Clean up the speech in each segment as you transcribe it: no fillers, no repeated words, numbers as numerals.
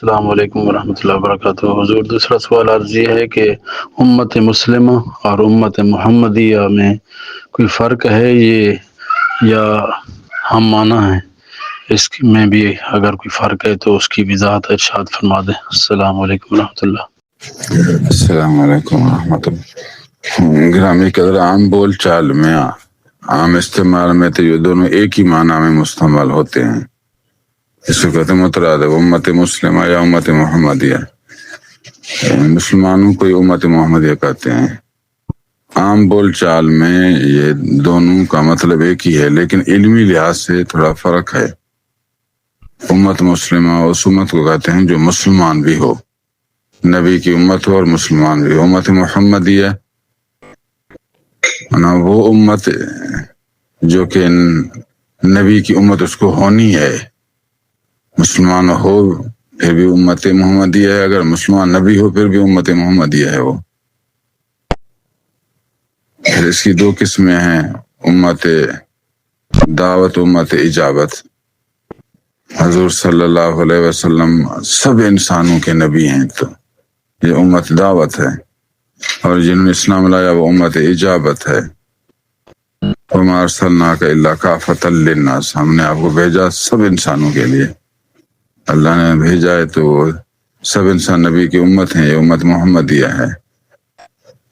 السلام علیکم ورحمۃ اللہ وبرکاتہ۔ حضور، دوسرا سوال عرض یہ ہے کہ امت مسلمہ اور امت محمدیہ میں کوئی فرق ہے یہ یا ہم معنی ہے؟ اس میں بھی اگر کوئی فرق ہے تو اس کی وضاحت ارشاد فرما دیں۔ السلام علیکم ورحمۃ اللہ۔ السلام علیکم ورحمۃ اللہ۔ گرامی قدر، عام بول چال میں عام استعمال میں تو یہ دونوں ایک ہی معنی میں مستعمل ہوتے ہیں۔ اس کو کہتے ہیں مترادف، امت مسلمہ یا امت محمدیہ۔ مسلمانوں کو امت محمدیہ کہتے ہیں۔ عام بول چال میں یہ دونوں کا مطلب ایک ہی ہے، لیکن علمی لحاظ سے تھوڑا فرق ہے۔ امت مسلمہ اس امت کو کہتے ہیں جو مسلمان بھی ہو، نبی کی امت ہو اور مسلمان بھی ہو۔ امت محمدیہ وہ امت جو کہ نبی کی امت اس کو ہونی ہے، مسلمان ہو پھر بھی امت محمدیہ ہے، اگر مسلمان نبی ہو پھر بھی امت محمدیہ ہے وہ۔ پھر اس کی دو قسمیں ہیں، امت دعوت، امت اجابت۔ حضور صلی اللہ علیہ وسلم سب انسانوں کے نبی ہیں، تو یہ امت دعوت ہے، اور جنہوں نے اسلام لایا وہ امت اجابت ہے۔ وما ارسلناک الا کافۃ للناس، ہم نے آپ کو بھیجا سب انسانوں کے لیے۔ اللہ نے بھیجا ہے تو سب انسان نبی کی امت ہیں، یہ امت محمدیہ ہے۔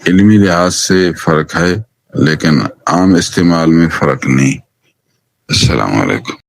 علمی لحاظ سے فرق ہے لیکن عام استعمال میں فرق نہیں۔ السلام علیکم۔